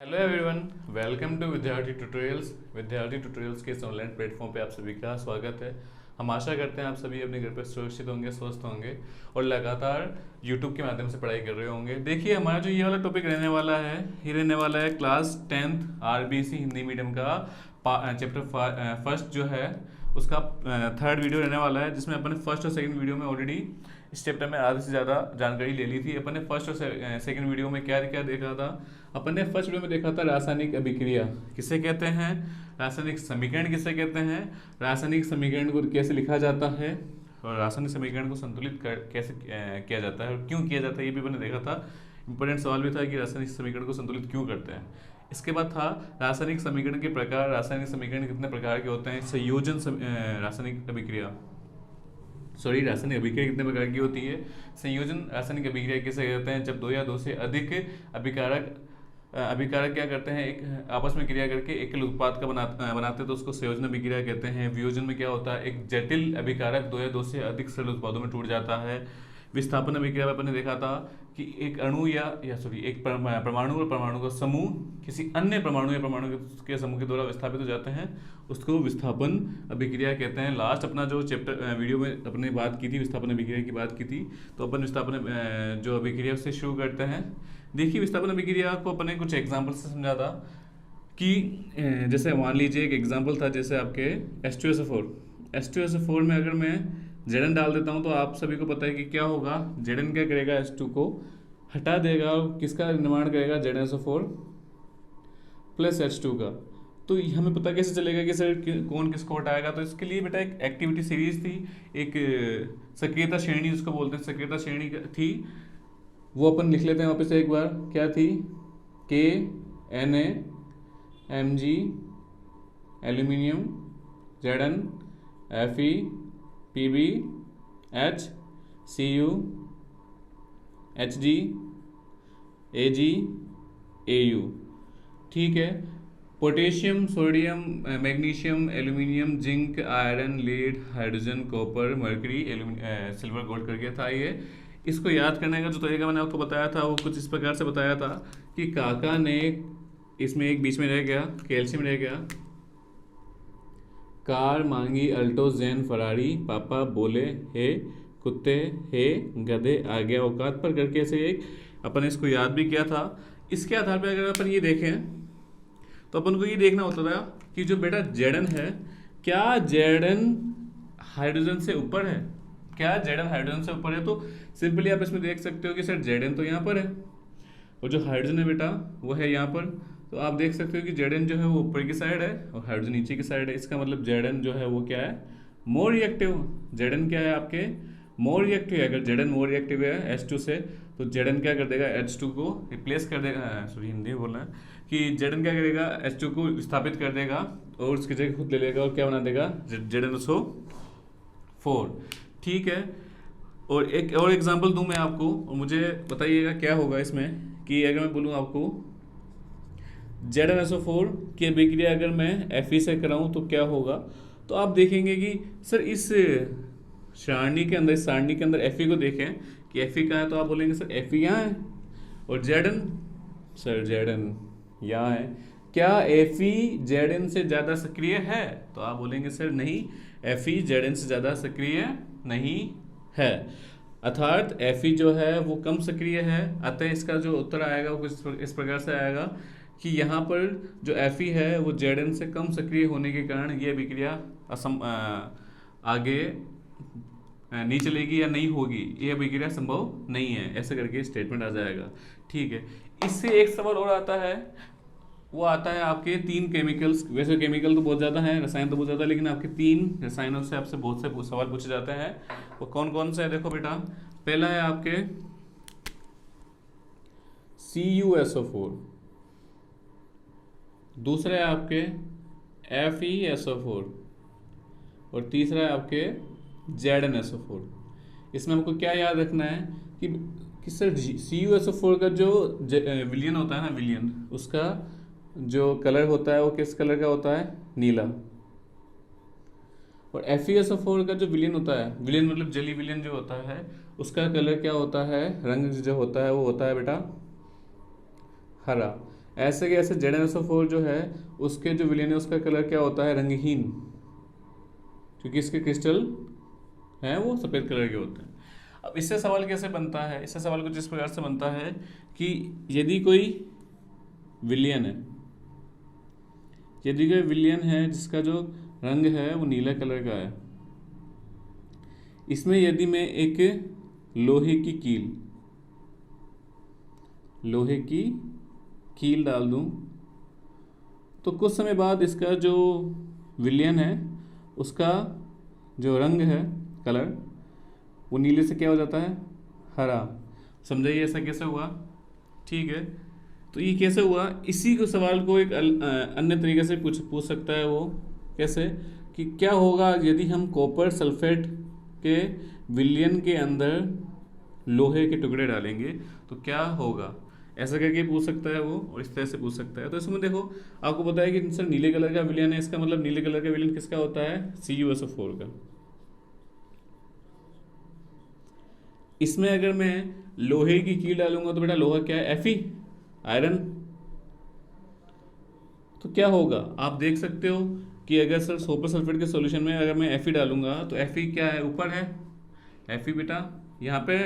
Hello everyone, welcome to विद्यार्थी tutorials. विद्यार्थी tutorials के इस ऑनलाइन प्लेटफॉर्म पे आप सभी का स्वागत है। हम आशा करते हैं आप सभी अपने घर पर सुरक्षित होंगे, स्वस्थ होंगे और लगातार यूट्यूब के माध्यम से पढ़ाई कर रहे होंगे। देखिए, हमारा जो ये वाला टॉपिक रहने वाला है, ये रहने वाला है class 10th RBC Hindi medium का चैप्टर फर्स्ट जो है उसका थर्ड वीडियो रहने वाला है, जिसमें अपन ने फर्स्ट और सेकंड वीडियो में ऑलरेडी इस चैप्टर में आधे से ज़्यादा जानकारी ले ली थी। अपन ने फर्स्ट और सेकंड वीडियो में क्या क्या देखा था। अपन ने फर्स्ट वीडियो में देखा था रासायनिक अभिक्रिया किसे कहते हैं, रासायनिक समीकरण किसे कहते हैं, रासायनिक समीकरण को कैसे लिखा जाता है और रासायनिक समीकरण को संतुलित कैसे किया जाता है और क्यों किया जाता है, ये भी अपन ने देखा था। इंपॉर्टेंट सवाल भी था कि रासायनिक समीकरण को संतुलित क्यों करते हैं। इसके बाद था रासायनिक समीकरण के प्रकार, रासायनिक समीकरण कितने प्रकार के होते हैं, रासायनिक अभिक्रिया रासायनिक अभिक्रिया कितने प्रकार की होती है, संयोजन रासायनिक अभिक्रिया किसे कहते हैं, जब दो या दो से अधिक अभिकारक क्या करते हैं, एक आपस में क्रिया करके एकल उत्पाद का बनाते हैं तो उसको संयोजन अभिक्रिया कहते हैं। वियोजन में क्या होता है, एक जटिल अभिकारक दो या दो से अधिक सरल उत्पादों में टूट जाता है। विस्थापन अभिक्रिया में अपने देखा था कि एक अणु एक परमाणु और परमाणु का समूह किसी अन्य परमाणु या परमाणु के समूह के द्वारा विस्थापित हो जाते हैं, उसको विस्थापन अभिक्रिया कहते हैं। लास्ट अपना जो चैप्टर वीडियो में अपने बात की थी, विस्थापन अभिक्रिया की बात की थी, तो अपन विस्थापन जो अभिक्रिया से शुरू करते हैं। देखिए, विस्थापन अभिक्रिया को अपने कुछ एग्जाम्पल से समझा था कि जैसे मान लीजिए एक एग्जाम्पल था, जैसे आपके H2SO4 में अगर मैं Zn डाल देता हूँ तो आप सभी को पता है कि क्या होगा, Zn क्या करेगा, H2 को हटा देगा और किसका निर्माण करेगा, ZnSO4 प्लस H2 का। तो हमें पता कैसे चलेगा कि सर कौन किसको हटाएगा। तो इसके लिए बेटा एक एक्टिविटी सीरीज थी, एक सक्रियता श्रेणी जिसको बोलते हैं, सक्रियता श्रेणी थी, वो अपन लिख लेते हैं वापस एक बार। क्या थी, K Na Mg aluminium, Zn Fe Pb H Cu Hg Ag Au। ठीक है, potassium, sodium, magnesium, aluminium, zinc, iron, lead, hydrogen, copper, mercury, silver, gold करके था ये। इसको याद करने का जो तरीका मैंने आपको बताया था वो कुछ इस प्रकार से बताया था कि काका ने, इसमें एक बीच में रह गया, कैल्शियम रह गया, कार मांगी अल्टो जैन फरारी, पापा बोले हे कुत्ते हे गधे आ गया औकात पर करके ऐसे एक अपन इसको याद भी किया था। इसके आधार पर अगर अपन ये देखें तो अपन को ये देखना होता था कि जो बेटा Zn है, क्या Zn हाइड्रोजन से ऊपर है, क्या Zn हाइड्रोजन से ऊपर है। तो सिंपली आप इसमें देख सकते हो कि सर Zn तो यहाँ पर है और जो हाइड्रोजन है बेटा वो है यहाँ पर। तो आप देख सकते हो कि Zn जो है वो ऊपर की साइड है और हाइड्रोजन नीचे की साइड है। इसका मतलब Zn जो है वो क्या है, मोर रिएक्टिव। Zn क्या है आपके, मोर रिएक्टिव है। अगर Zn मोर रिएक्टिव है H2 से तो Zn क्या कर देगा, H2 को रिप्लेस कर देगा, सॉरी हिंदी बोलना है कि Zn क्या करेगा, H2 को विस्थापित कर देगा और उसकी जगह खुद ले लेगा और क्या बना देगा, ZnSO4। ठीक है, और एक और एग्जांपल दूं मैं आपको और मुझे बताइएगा क्या होगा इसमें, कि अगर मैं बोलूं आपको ZnSO4 की अभिक्रिया अगर मैं Fe से कराऊं तो क्या होगा। तो आप देखेंगे कि सर इस सारणी के अंदर, Fe को देखें कि Fe कहाँ है, तो आप बोलेंगे सर Fe यहाँ है और Zn, सर Zn यहाँ है। क्या Fe Zn से ज़्यादा सक्रिय है, तो आप बोलेंगे सर नहीं, Fe Zn से ज़्यादा सक्रिय नहीं है, अर्थात Fe जो है वो कम सक्रिय है। अतः इसका जो उत्तर आएगा वो कुछ इस प्रकार से आएगा कि यहाँ पर जो Fe है वो Zn से कम सक्रिय होने के कारण ये अभिक्रिया आगे नहीं चलेगी या नहीं होगी, ये अभिक्रिया संभव नहीं है, ऐसे करके स्टेटमेंट आ जाएगा। ठीक है, इससे एक सवाल और आता है, वो आता है आपके तीन केमिकल्स। वैसे केमिकल तो बहुत ज़्यादा हैं, रसायन तो बहुत ज़्यादा, लेकिन आपके तीन रसायनों से आपसे बहुत से सवाल पूछे जाते हैं। वो कौन कौन से है, देखो बेटा, पहला है आपके CuSO4, दूसरा है आपके FeSO4 और तीसरा है आपके ZnSO4। इसमें हमको क्या याद रखना है कि सर CuSO4 का जो विलियन होता है ना, विलियन, उसका जो कलर होता है वो किस कलर का होता है, नीला। और FeSO4 का जो विलियन होता है, विलियन मतलब जली विलियन जो होता है, उसका कलर क्या होता है, रंग जो होता है वो होता है बेटा हरा। ऐसे के ऐसे ZnSO4 जो है उसके जो विलेन है उसका कलर क्या होता है, रंगहीन, क्योंकि इसके क्रिस्टल हैं वो सफ़ेद कलर के होते हैं। अब इससे सवाल कैसे बनता है, इससे सवाल कुछ इस प्रकार से बनता है कि यदि कोई विलियन है, यदि कोई विलियन है जिसका जो रंग है वो नीला कलर का है, इसमें यदि मैं एक लोहे की कील डाल दूं तो कुछ समय बाद इसका जो विलियन है उसका जो रंग है, कलर, वो नीले से क्या हो जाता है, हरा। समझाइए ऐसा कैसे हुआ। ठीक है, तो ये कैसे हुआ, इसी को सवाल को एक अन्य तरीके से पूछ सकता है वो, कैसे, कि क्या होगा यदि हम कॉपर सल्फेट के विलयन के अंदर लोहे के टुकड़े डालेंगे तो क्या होगा, ऐसा करके पूछ सकता है वो, और इस तरह से पूछ सकता है। तो इसमें देखो आपको पता है कि सर नीले कलर का विलयन है, इसका मतलब नीले कलर का विलयन किसका होता है, CuSO4 का। इसमें अगर मैं लोहे की कील डालूंगा तो बेटा लोहा क्या है, Fe, आयरन। तो क्या होगा, आप देख सकते हो कि अगर सर कॉपर सल्फेट के सॉल्यूशन में अगर मैं Fe डालूंगा तो Fe क्या है, ऊपर है, Fe बेटा यहाँ पे,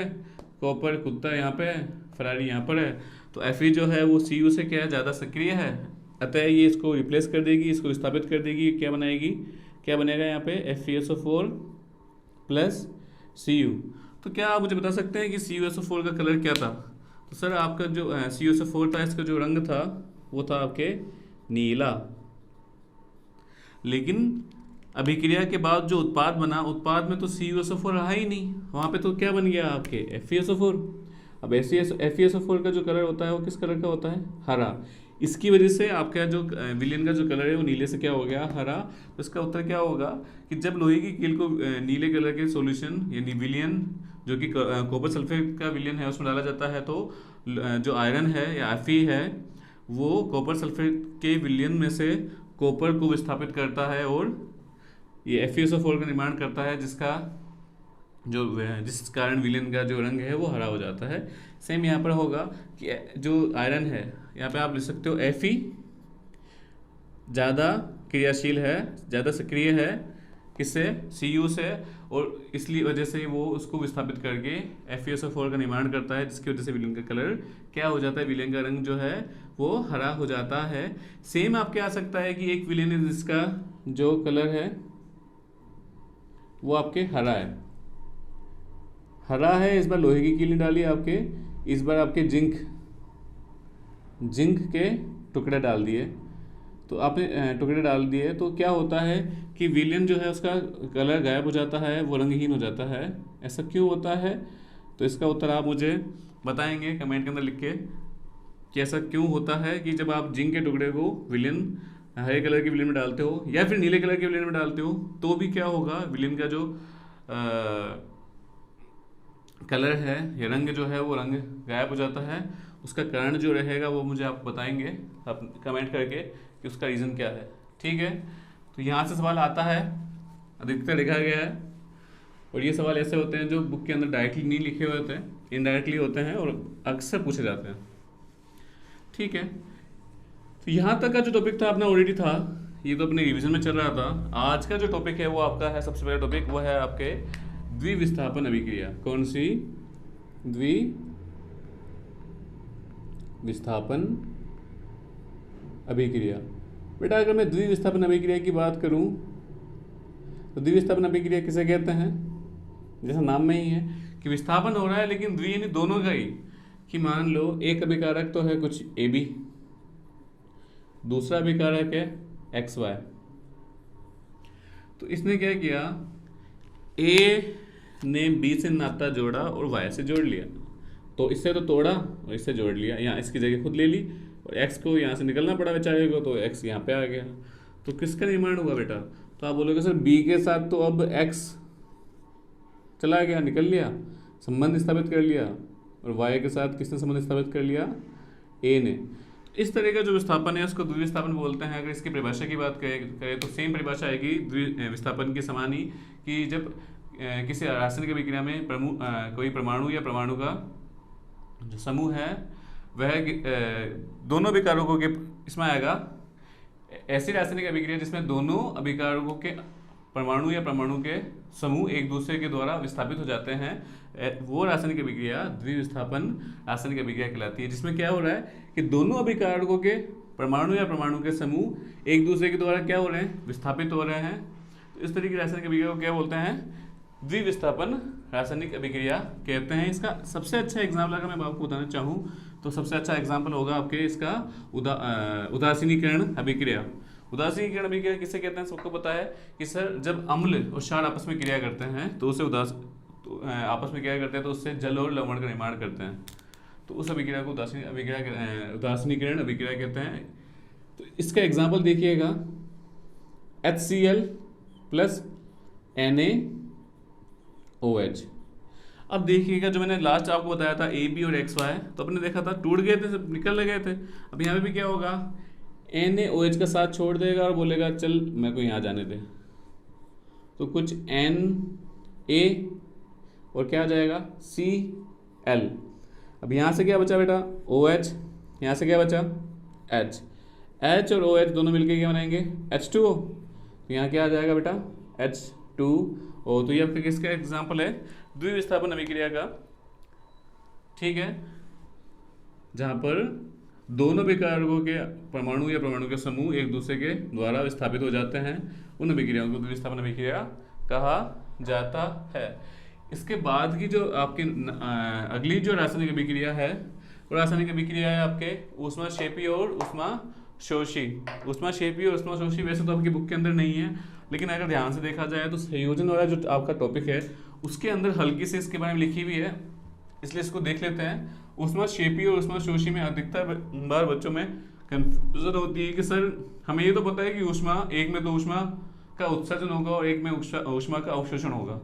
कॉपर कुत्ता यहाँ पे, फरारी यहाँ पर है, तो Fe जो है वो Cu से क्या है, ज़्यादा सक्रिय है, अतः ये इसको रिप्लेस कर देगी, इसको विस्थापित कर देगी, क्या बनाएगी, क्या बनेगा यहाँ पे, FeSO4 प्लस Cu। तो क्या आप मुझे बता सकते हैं कि CuSO4 का कलर क्या था। तो सर आपका जो CuSO4 था, इसका जो रंग था वो था आपके नीला, लेकिन अभिक्रिया के बाद जो उत्पाद बना, उत्पाद में तो CuSO4 रहा ही नहीं, वहाँ पे तो क्या बन गया आपके FeSO4। अब FeSO4 का जो कलर होता है वो किस कलर का होता है, हरा। इसकी वजह से आपका जो विलियन का जो कलर है वो नीले से क्या हो गया, हरा। तो इसका उत्तर क्या होगा कि जब लोहे की कील को नीले कलर के सॉल्यूशन यानी विलियन जो कि कॉपर सल्फेट का विलियन है उसमें डाला जाता है, तो जो आयरन है या Fe है वो कॉपर सल्फेट के विलियन में से कॉपर को विस्थापित करता है और ये FeSO4 का निर्माण करता है, जिस कारण विलेन का जो रंग है वो हरा हो जाता है। सेम यहाँ पर होगा कि जो आयरन है यहाँ पे आप लिख सकते हो Fe ज़्यादा क्रियाशील है, ज़्यादा सक्रिय है, किससे, Cu से, और इसलिए वजह से वो उसको विस्थापित करके FeSO4 का निर्माण करता है, जिसकी वजह से विलेन का कलर क्या हो जाता है, विलेन का रंग जो है वो हरा हो जाता है। सेम आपके आ सकता है कि एक विलेन है जिसका जो कलर है वो आपके हरा है, इस बार लोहे की कील डाली आपके, इस बार आपके जिंक के टुकड़े डाल दिए, तो आपने टुकड़े डाल दिए तो क्या होता है कि विलेन जो है उसका कलर गायब हो जाता है, वो रंगहीन हो जाता है। ऐसा क्यों होता है, तो इसका उत्तर आप मुझे बताएंगे कमेंट के अंदर लिख के कि ऐसा क्यों होता है कि जब आप जिंक के टुकड़े को विलेन हरे कलर के विलेन में डालते हो या फिर नीले कलर के विलेन में डालते हो तो भी क्या होगा, विलेन का जो कलर है या रंग जो है वो रंग गायब हो जाता है। उसका कारण जो रहेगा वो मुझे आप बताएंगे आप कमेंट करके कि उसका रीज़न क्या है। ठीक है, तो यहाँ से सवाल आता है, अधिकतर लिखा गया है, और ये सवाल ऐसे होते हैं जो बुक के अंदर डायरेक्टली नहीं लिखे हुए होते हैं, इनडायरेक्टली होते हैं और अक्सर पूछे जाते हैं। ठीक है, तो यहाँ तक का जो टॉपिक था अपना ऑलरेडी था, ये तो अपने रिवीजन में चल रहा था। आज का जो टॉपिक है वो आपका है, सबसे पहला टॉपिक वो है आपके द्विविस्थापन अभिक्रिया। कौन सी, द्विविस्थापन अभिक्रिया। बेटा अगर मैं द्विविस्थापन अभिक्रिया की बात करूं तो द्विविस्थापन अभिक्रिया किसे कहते हैं, जैसा नाम में ही है कि विस्थापन हो रहा है, लेकिन द्वि यानी दोनों का ही, कि मान लो एक अभिकारक तो है कुछ AB, दूसरा अभिकारक है XY। तो इसने क्या किया, A ने B से नाता जोड़ा और Y से जोड़ लिया, तो इससे तो तोड़ा और इससे जोड़ लिया, यहाँ इसकी जगह खुद ले ली, और X को यहाँ से निकलना पड़ा बेचारे को, तो X यहाँ पे आ गया। तो किसका निर्माण हुआ बेटा, तो आप बोलोगे सर B के साथ तो अब X चला गया, निकल लिया, संबंध स्थापित कर लिया, और Y के साथ किसने संबंध स्थापित कर लिया, A ने। इस तरह का जो विस्थापन है उसको द्विविस्थापन बोलते हैं। अगर इसकी परिभाषा की बात करें तो सेम परिभाषा आएगी द्विविस्थापन के समान ही, कि जब किसी रासायनिक अभिक्रिया में कोई परमाणु या परमाणु का जो समूह है वह दोनों अभिकारकों के इसमें आएगा ऐसी रासायनिक अभिक्रिया जिसमें दोनों अभिकारकों के परमाणु या परमाणु के समूह एक दूसरे के द्वारा विस्थापित हो जाते हैं, वो रासायनिक अभिक्रिया द्विविस्थापन रासायनिक अभिक्रिया कहलाती है। जिसमें क्या हो रहा है कि दोनों अभिकारकों के परमाणु या परमाणु के समूह एक दूसरे के द्वारा क्या हो रहे हैं, विस्थापित हो रहे हैं। तो इस तरीके की रासायनिक अभिक्रिया को क्या बोलते हैं, द्विविस्थापन रासायनिक अभिक्रिया कहते हैं। इसका सबसे अच्छा एग्जाम्पल अगर मैं आपको बताना चाहूँ तो सबसे अच्छा एग्जाम्पल होगा आपके इसका उदासीनीकरण अभिक्रिया। उदासीनीकरण अभिक्रिया किसे कहते हैं, सबको पता है कि सर जब अम्ल और क्षार आपस में क्रिया करते हैं तो उसे आपस में क्रिया करते हैं तो उससे जल और लवण का निर्माण करते हैं, तो उस अभिक्रिया को उदासीनीकरण अभिक्रिया कहते हैं। तो इसका एग्जाम्पल देखिएगा, HCl प्लस NaOH। अब देखिएगा जो मैंने लास्ट आपको बताया था AB और XY, तो अपने देखा था टूट गए थे, सब निकल गए थे। अब यहाँ पे भी क्या होगा, NaOH का साथ छोड़ देगा और बोलेगा चल मेरे को यहाँ जाने दे, तो कुछ Na और क्या आ जाएगा Cl। अब यहाँ से क्या बचा बेटा OH, यहाँ से क्या बचा H और OH दोनों मिलके क्या बनाएंगे H2O। तो यहाँ क्या आ जाएगा बेटा H2O। तो ये आपका किसका एग्जाम्पल है, द्विविस्थापन अभिक्रिया का, ठीक है, जहाँ पर दोनों अभिकारकों के परमाणु या परमाणु के समूह एक दूसरे के द्वारा विस्थापित हो जाते हैं, उन अभिक्रियाओं को द्विविस्थापन अभिक्रिया कहा जाता है। इसके बाद की जो आपकी अगली जो रासायनिक अभिक्रिया है वो रासायनिक अभिक्रिया है आपके ऊष्माक्षेपी और ऊष्माशोषी। ऊष्माक्षेपी और ऊष्माशोषी वैसे तो आपकी बुक के अंदर नहीं है, लेकिन अगर ध्यान से देखा जाए तो संयोजन वाला जो आपका टॉपिक है उसके अंदर हल्की से इसके बारे में लिखी हुई है, इसलिए इसको देख लेते हैं। ऊष्माक्षेपी और ऊष्माशोषी में अधिकतर बार बच्चों में कंफ्यूजन होती है कि सर हमें ये तो पता है कि ऊष्मा एक में तो ऊष्मा का उत्सर्जन होगा और एक में ऊष्मा का अवशोषण होगा,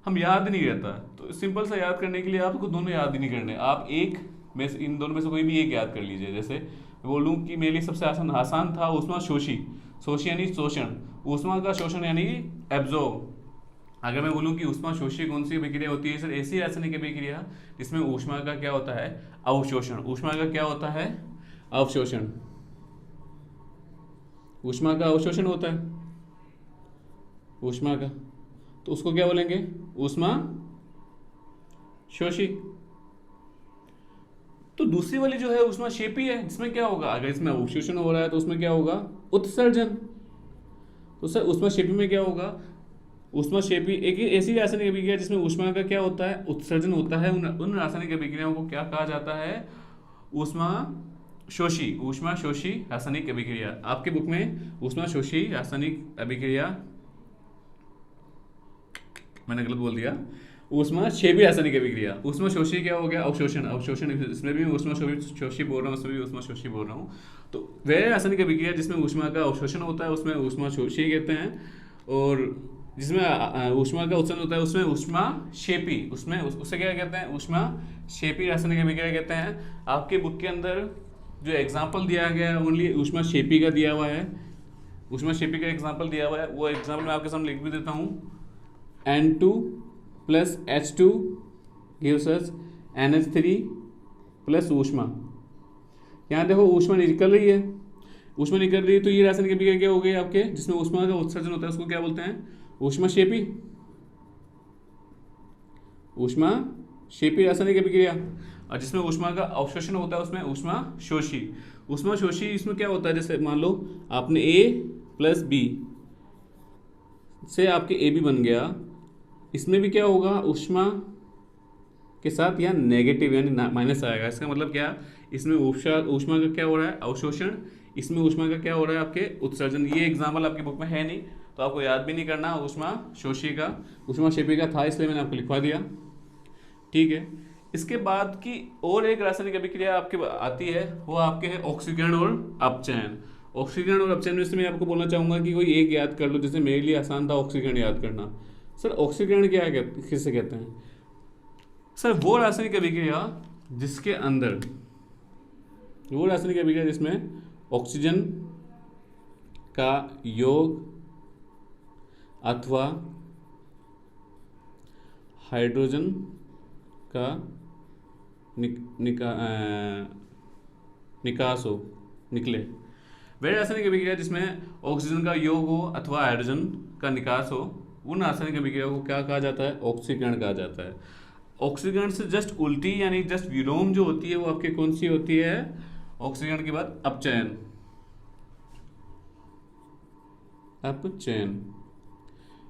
हम याद नहीं रहता। तो सिंपल सा याद करने के लिए आपको दोनों याद ही नहीं करने, आप एक में इन दोनों में से कोई भी एक याद कर लीजिए। जैसे बोलूँ कि मेरे लिए सबसे आसान था ऊष्माशोषी, शोषी यानी शोषण, ऊष्मा का शोषण यानी एब्जॉर्ब। अगर मैं बोलूँ कि ऊष्माशोषी कौन सी अभिक्रिया होती है, सर ऐसी रासायनिक अभिक्रिया जिसमें ऊष्मा का क्या होता है अवशोषण। ऊष्मा का क्या होता है अवशोषण, ऊष्मा का अवशोषण होता है ऊष्मा का, तो उसको क्या बोलेंगे ऊष्माशोषी। तो दूसरी वाली जो है ऊष्माक्षेपी है, जिसमें क्या होगा, अगर इसमें अवशोषण हो रहा है तो उसमें क्या होगा उत्सर्जन। तो सर ऊष्माक्षेपी में क्या होगा, ऊष्माक्षेपी एक ऐसी रासायनिक अभिक्रिया जिसमें ऊष्मा का क्या होता है उत्सर्जन होता है, उन रासायनिक अभिक्रियाओं को क्या कहा जाता है ऊष्माशोषी। ऊष्माशोषी रासायनिक अभिक्रिया, आपके बुक में ऊष्माशोषी रासायनिक अभिक्रिया, मैंने गलत बोल दिया, ऊष्माक्षेपी रासायनिक अभिक्रिया। ऊष्माशोषी क्या हो गया अवशोषण, अवशोषण इसमें भी ऊष्माशोषी बोल रहा हूँ, उसमें भी ऊष्माशोषी बोल रहा हूँ। तो वह रासायनिक अभिक्रिया जिसमें ऊष्मा का अवशोषण होता है उसमें ऊष्माशोषी कहते हैं, और जिसमें ऊष्मा का उत्सर्जन होता है उसमें ऊष्माक्षेपी, उसमें उसे क्या कहते हैं ऊष्माक्षेपी रासायनिक अभिक्रिया कहते हैं। आपके बुक के अंदर जो एग्जाम्पल दिया गया है ओनली ऊष्माक्षेपी का दिया हुआ है, ऊष्माक्षेपी का एग्जाम्पल दिया हुआ है, वो एग्जाम्पल मैं आपके सामने लिख भी देता हूँ। N2 plus H2 gives us NH3 plus ऊष्मा। यहाँ देखो ऊष्मा निकल रही है, ऊष्मा निकल रही है, तो ये रासायनिक अभिक्रिया क्या हो गई आपके, जिसमें ऊष्मा का उत्सर्जन होता है उसको क्या बोलते हैं ऊष्माक्षेपी। ऊष्माक्षेपी रासायनिक अभिक्रिया, और जिसमें ऊष्मा का अवशोषण होता है उसमें ऊष्माशोषी। ऊष्माशोषी इसमें क्या होता है, जैसे मान लो आपने A प्लस B से आपके AB बन गया, इसमें भी क्या होगा ऊष्मा के साथ यहाँ नेगेटिव यानी माइनस आएगा। इसका मतलब क्या, इसमें ऊष्मा का क्या हो रहा है अवशोषण, इसमें ऊष्मा का क्या हो रहा है आपके उत्सर्जन। ये एग्जाम्पल आपकी बुक में है नहीं तो आपको याद भी नहीं करना, ऊष्माशोषी का ऊष्माक्षेपी का था इसलिए मैंने आपको लिखवा दिया, ठीक है। इसके बाद की और एक रासायनिक अभिक्रिया आपके आती है, वो आपके है ऑक्सीकरण और अपचयन। ऑक्सीकरण और अपचयन में से मैं आपको बोलना चाहूँगा कि कोई एक याद कर लो, जैसे मेरे लिए आसान था ऑक्सीकरण याद करना। सर ऑक्सीकरण क्या है, किससे कहते हैं, सर वो रासायनिक अभिक्रिया जिसके अंदर, वो रासायनिक अभिक्रिया जिसमें ऑक्सीजन का योग अथवा हाइड्रोजन का निकास हो, निकले। वह रासायनिक अभिक्रिया जिसमें ऑक्सीजन का योग हो अथवा हाइड्रोजन का निकास हो, उन रासायनिक अभिक्रिया को क्या कहा जाता है? ऑक्सीकरण कहा जाता है। ऑक्सीकरण से जस्ट उल्टी यानी जस्ट विलोम जो होती है वो आपके कौन सी होती है? ऑक्सीकरण के बाद अपचयन। अपचयन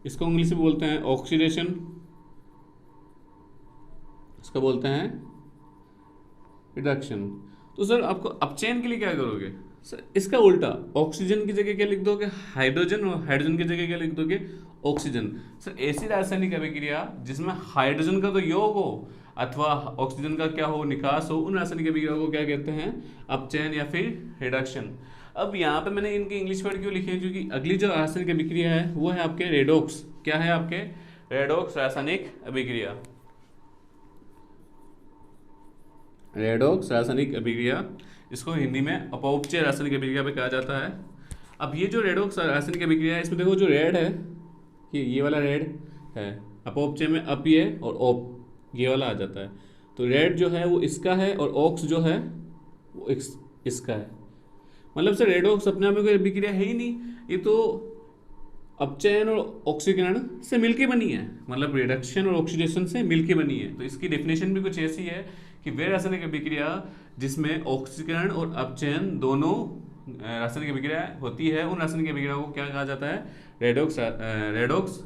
इसको इंग्लिश में बोलते हैं ऑक्सीडेशन, इसको बोलते हैं रिडक्शन। तो सर आपको अपचयन के लिए क्या करोगे? सर इसका उल्टा, ऑक्सीजन की जगह क्या लिख दोगे? हाइड्रोजन, और हाइड्रोजन की जगह क्या लिख दोगे? ऑक्सीजन। सर ऐसी रासायनिक अभिक्रिया जिसमें हाइड्रोजन का तो योग हो अथवा ऑक्सीजन का क्या हो? निकास हो, उन रासायनिक अभिक्रिया को क्या कहते हैं? अपचयन या फिर रिडक्शन। अब यहाँ पे मैंने इनके इंग्लिश वर्ड क्यों लिखे हैं? क्योंकि अगली जो रासायनिक अभिक्रिया है वो है आपके रेडॉक्स। क्या है आपके? रेडॉक्स रासायनिक अभिक्रिया। रेडॉक्स रासायनिक अभिक्रिया, इसको हिंदी में अपौपचय रासायनिक अभिक्रिया भी कहा जाता है। अब ये जो रेडॉक्स रासायनिक अभिक्रिया है, इसमें देखो जो रेड है, ये वाला रेड है, अपौपचय में अप ये और ओप ये वाला आ जाता है। तो रेड जो है वो इसका है और ऑक्स जो है वो इसका है। मतलब सर रेडॉक्स अपने आप में कोई अभिक्रिया है ही नहीं, ये तो अपचयन और ऑक्सीकरण से मिलके बनी है, मतलब रिडक्शन और ऑक्सीडेशन से मिलके बनी है। तो इसकी डेफिनेशन भी कुछ ऐसी है कि वे रासायनिक अभिक्रिया जिसमें ऑक्सीकरण और अपचयन दोनों रासायनिक अभिक्रिया होती है, उन रासायनिक अभिक्रिया को क्या कहा जाता है? रेडॉक्स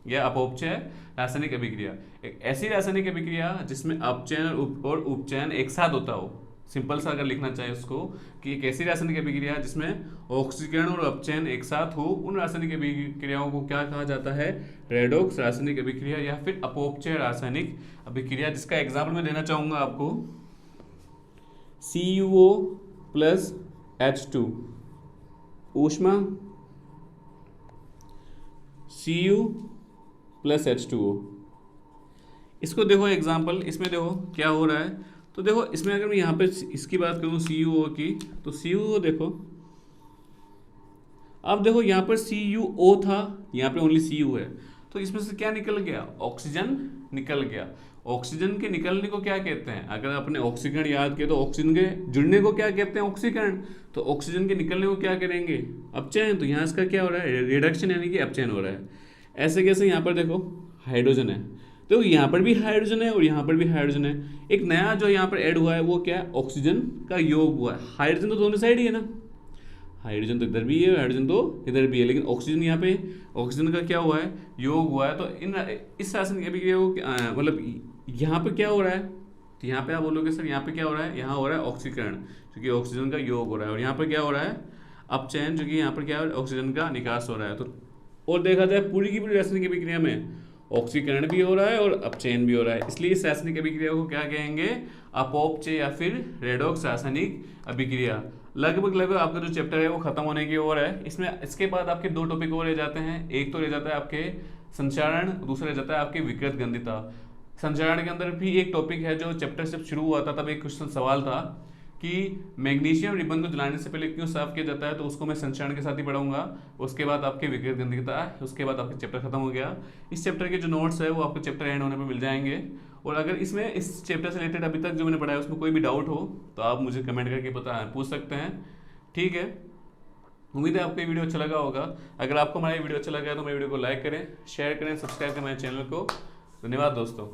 या अपौपचय रासायनिक अभिक्रिया। एक ऐसी रासायनिक अभिक्रिया जिसमें अपचयन और उपचयन एक साथ होता हो। सिंपल सा अगर लिखना चाहे उसको कि एक ऐसी रासायनिक अभिक्रिया जिसमें ऑक्सीकरण और अपचयन एक साथ हो, उन रासायनिक अभिक्रियाओं को क्या कहा जाता है? रेडॉक्स रासायनिक अभिक्रिया या फिर अपौपचय रासायनिक अभिक्रिया। जिसका एग्जाम्पल मैं देना चाहूंगा आपको, CuO प्लस H2 ऊष्मा, Cu प्लस H2O। इसको देखो एग्जाम्पल, इसमें देखो क्या हो रहा है। तो देखो इसमें अगर मैं यहाँ पे इसकी बात करूँ CuO की, तो CuO देखो, अब देखो यहाँ पर CuO था, यहाँ पे ओनली Cu है, तो इसमें से क्या निकल गया? ऑक्सीजन निकल गया। ऑक्सीजन के निकलने को क्या कहते हैं? अगर आपने ऑक्सीकरण याद किया तो ऑक्सीजन के जुड़ने को क्या कहते हैं? ऑक्सीकरण। तो ऑक्सीजन के निकलने को क्या करेंगे? अपचयन। तो यहाँ इसका क्या हो रहा है? रिडक्शन यानी कि अपचयन हो रहा है। ऐसे कैसे? यहाँ पर देखो हाइड्रोजन है, तो यहाँ पर भी हाइड्रोजन है और यहाँ पर भी हाइड्रोजन है। एक नया जो यहाँ पर ऐड हुआ है वो क्या है? ऑक्सीजन का योग हुआ है। हाइड्रोजन तो दोनों साइड ही है ना, हाइड्रोजन तो इधर भी है, हाइड्रोजन तो इधर भी है, लेकिन ऑक्सीजन यहाँ पे, ऑक्सीजन का क्या हुआ है? योग हुआ है। तो इस रासायनिक अभिक्रिया को मतलब यहाँ पे क्या हो रहा है? तो यहाँ पे आप बोलोगे सर यहाँ पे क्या हो रहा है? यहाँ हो रहा है ऑक्सीकरण, क्योंकि ऑक्सीजन का योग हो रहा है, और यहाँ पर क्या हो रहा है? अपचयन, क्योंकि यहाँ पर क्या है? ऑक्सीजन का निकास हो रहा है। तो और देखा जाए पूरी की पूरी रासायनिक अभिक्रिया में ऑक्सीकरण भी हो रहा है और अपचयन भी हो रहा है, इसलिए इस रासायनिक अभिक्रिया को क्या कहेंगे? अपौपचय या फिर रेडॉक्स रासायनिक अभिक्रिया। लगभग आपका जो चैप्टर है वो खत्म होने की ओर है। इसमें इसके बाद आपके दो टॉपिक और रह जाते हैं। एक तो रह जाता है आपके संचारण, दूसरा रह जाता है आपके विकृत गंधिता। संचारण के अंदर भी एक टॉपिक है जो चैप्टर जब शुरू हुआ था तब एक क्वेश्चन सवाल था कि मैग्नीशियम रिबन को जलाने से पहले क्यों साफ किया जाता है, तो उसको मैं संचारण के साथ ही पढ़ाऊंगा। उसके बाद आपके विकृत गंधिता, उसके बाद आपके चैप्टर खत्म हो गया। इस चैप्टर के जो नोट्स है वो आपको चैप्टर एंड होने पर मिल जाएंगे। और अगर इसमें इस चैप्टर से रिलेटेड अभी तक जो मैंने पढ़ाया उसमें कोई भी डाउट हो तो आप मुझे कमेंट करके पूछ सकते हैं, ठीक है। उम्मीद है आपको ये वीडियो अच्छा लगा होगा। अगर आपको हमारा ये वीडियो अच्छा लगा है तो मेरे वीडियो को लाइक करें, शेयर करें, सब्सक्राइब करें मेरे चैनल को। धन्यवाद दोस्तों।